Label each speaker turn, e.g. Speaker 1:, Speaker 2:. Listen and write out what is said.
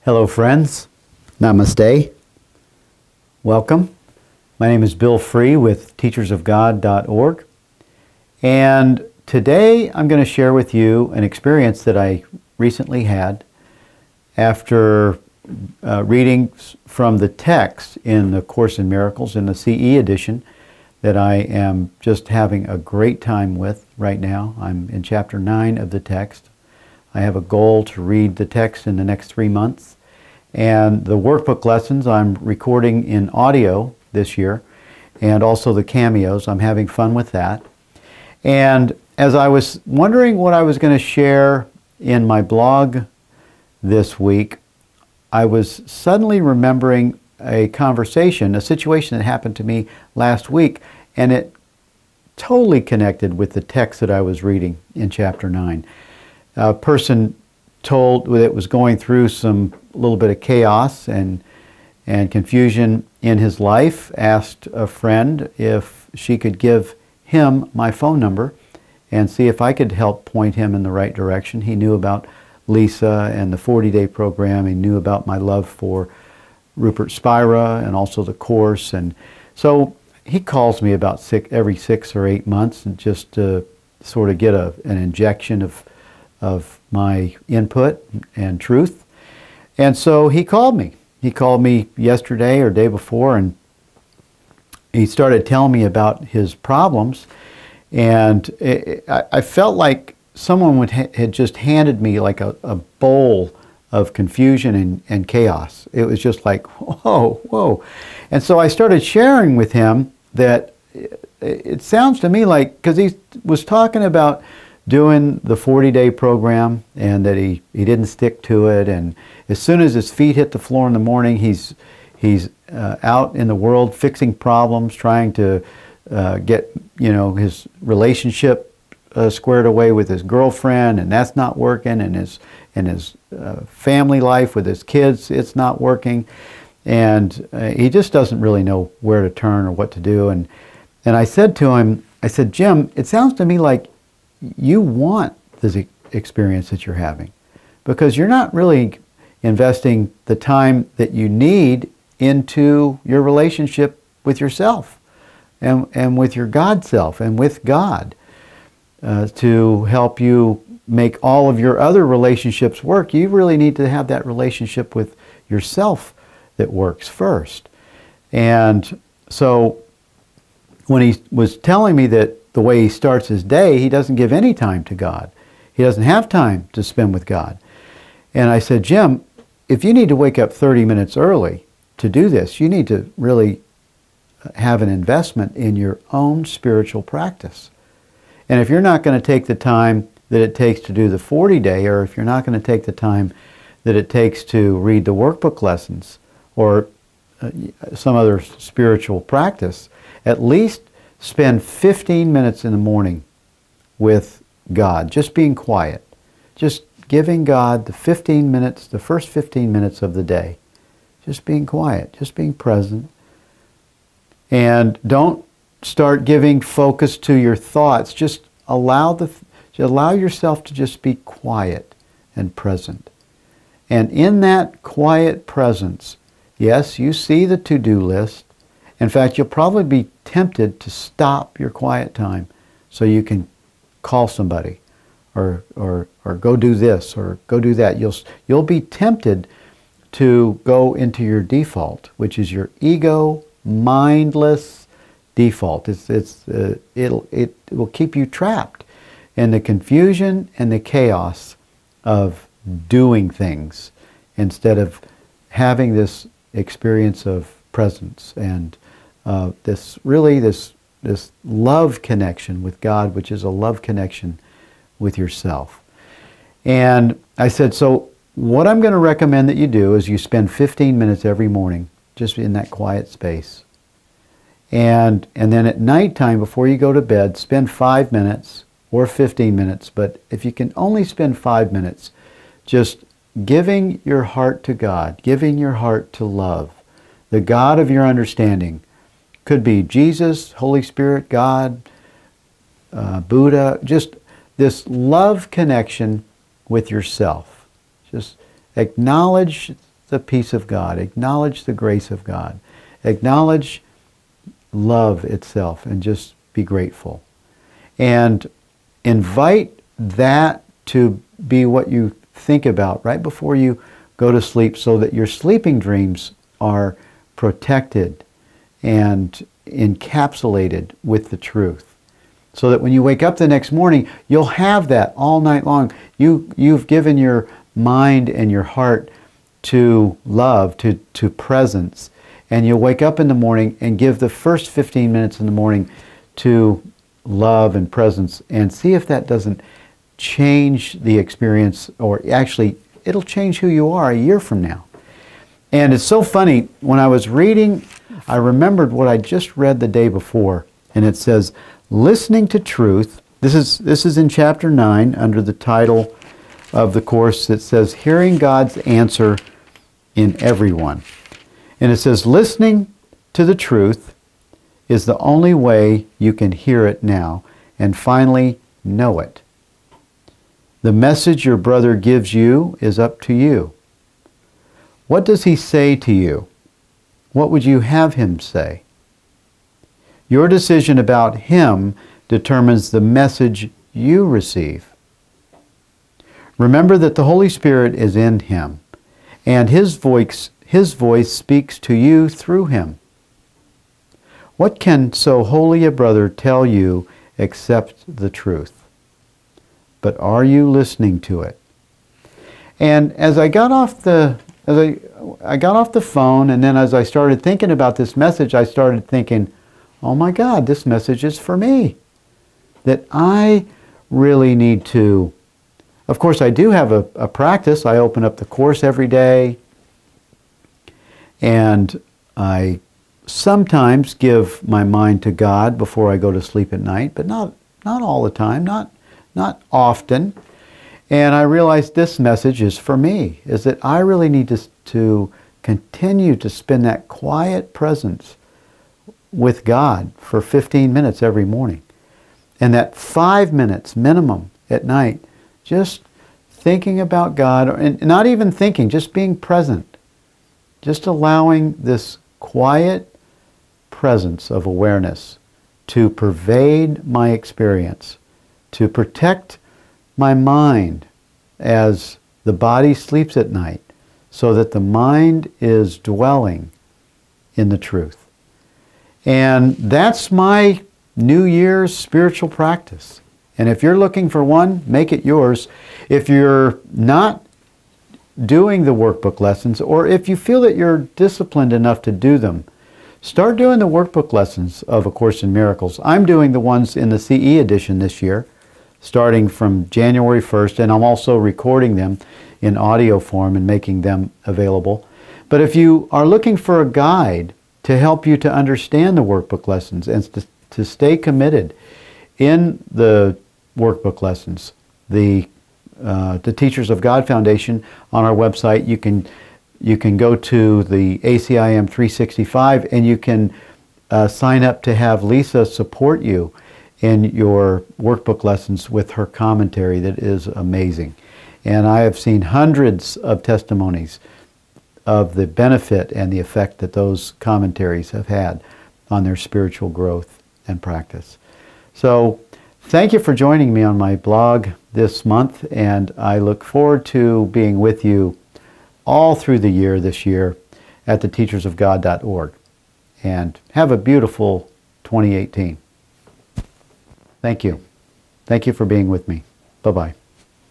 Speaker 1: Hello friends, Namaste, welcome. My name is Bill Free with teachersofgod.org, and today I'm going to share with you an experience that I recently had after reading from the text in the Course in Miracles in the CE edition that I am just having a great time with right now. I'm in chapter 9 of the text. I have a goal to read the text in the next 3 months. And the workbook lessons I'm recording in audio this year, and also the cameos. I'm having fun with that. And as I was wondering what I was going to share in my blog this week, I was suddenly remembering a conversation, a situation that happened to me last week, and it totally connected with the text that I was reading in chapter 9. A person that was going through some little bit of chaos and confusion in his life asked a friend if she could give him my phone number and see if I could help point him in the right direction. He knew about Lisa and the 40-day program. He knew about my love for Rupert Spira and also the Course. And so he calls me about every 6 or 8 months and just to sort of get an injection of my input and truth. And so he called me. He called me yesterday or day before, and he started telling me about his problems. And I felt like someone had just handed me like a bowl of confusion and chaos. It was just like, whoa, whoa. And so I started sharing with him that it sounds to me like, because he was talking about doing the 40-day program and that he didn't stick to it, and as soon as his feet hit the floor in the morning, he's out in the world fixing problems, trying to get his relationship squared away with his girlfriend, and that's not working, and his family life with his kids, it's not working, and he just doesn't really know where to turn or what to do. And I said to him, I said, Jim, it sounds to me like you want this experience that you're having, because you're not really investing the time that you need into your relationship with yourself and with your God self and with God to help you make all of your other relationships work. You really need to have that relationship with yourself that works first. And so when he was telling me that the way he starts his day, he doesn't give any time to God. He doesn't have time to spend with God. And I said, Jim, if you need to wake up 30 minutes early to do this, you need to really have an investment in your own spiritual practice. And if you're not going to take the time that it takes to do the 40-day, or if you're not going to take the time that it takes to read the workbook lessons or some other spiritual practice, at least spend 15 minutes in the morning with God, just being quiet, just giving God the 15 minutes, the first 15 minutes of the day, just being quiet, just being present. And don't start giving focus to your thoughts. Just allow yourself to just be quiet and present. And in that quiet presence, yes, you see the to-do list. In fact, you'll probably be tempted to stop your quiet time so you can call somebody or go do this or go do that. You'll be tempted to go into your default, which is your ego, mindless default. It will keep you trapped in the confusion and the chaos of doing things instead of having this experience of presence and this love connection with God, which is a love connection with yourself. And I said, so what I'm going to recommend that you do is you spend 15 minutes every morning just in that quiet space. And then at nighttime, before you go to bed, spend 5 minutes or 15 minutes. But if you can only spend 5 minutes, just giving your heart to God, giving your heart to love, the God of your understanding. Could be Jesus, Holy Spirit, God, Buddha, just this love connection with yourself. Just acknowledge the peace of God. Acknowledge the grace of God. Acknowledge love itself and just be grateful. And invite that to be what you think about right before you go to sleep, so that your sleeping dreams are protected and encapsulated with the truth. So that when you wake up the next morning, you'll have that all night long. You've given your mind and your heart to love, to presence, and you'll wake up in the morning and give the first 15 minutes in the morning to love and presence, and see if that doesn't change the experience, or actually it'll change who you are a year from now. And it's so funny, when I was reading, I remembered what I just read the day before, and it says, listening to truth. This is in chapter 9 under the title of the course that says, hearing God's answer in everyone. And it says, listening to the truth is the only way you can hear it now and finally know it. The message your brother gives you is up to you. What does he say to you? What would you have him say? Your decision about him determines the message you receive. Remember that the Holy Spirit is in him, and his voice speaks to you through him. What can so holy a brother tell you except the truth? But are you listening to it? And as I got off the phone, and then as I started thinking about this message, I started thinking, oh my God, this message is for me. That I really need to, of course I do have a practice. I open up the course every day, and I sometimes give my mind to God before I go to sleep at night, but not all the time, not often. And I realized this message is for me, is that I really need to continue to spend that quiet presence with God for 15 minutes every morning. And that 5 minutes minimum at night, just thinking about God, and not even thinking, just being present. Just allowing this quiet presence of awareness to pervade my experience, to protect my mind as the body sleeps at night, so that the mind is dwelling in the truth. And that's my New Year's spiritual practice. And if you're looking for one, make it yours. If you're not doing the workbook lessons, or if you feel that you're disciplined enough to do them, start doing the workbook lessons of A Course in Miracles. I'm doing the ones in the CE edition this year, starting from January 1st, and I'm also recording them in audio form and making them available. But if you are looking for a guide to help you to understand the workbook lessons and to stay committed in the workbook lessons, the Teachers of God Foundation, on our website, you can go to the ACIM 365, and you can sign up to have Lisa support you in your workbook lessons with her commentary that is amazing. And I have seen hundreds of testimonies of the benefit and the effect that those commentaries have had on their spiritual growth and practice. So thank you for joining me on my blog this month, and I look forward to being with you all through the year this year at theteachersofgod.org. And have a beautiful 2018. Thank you. Thank you for being with me. Bye-bye.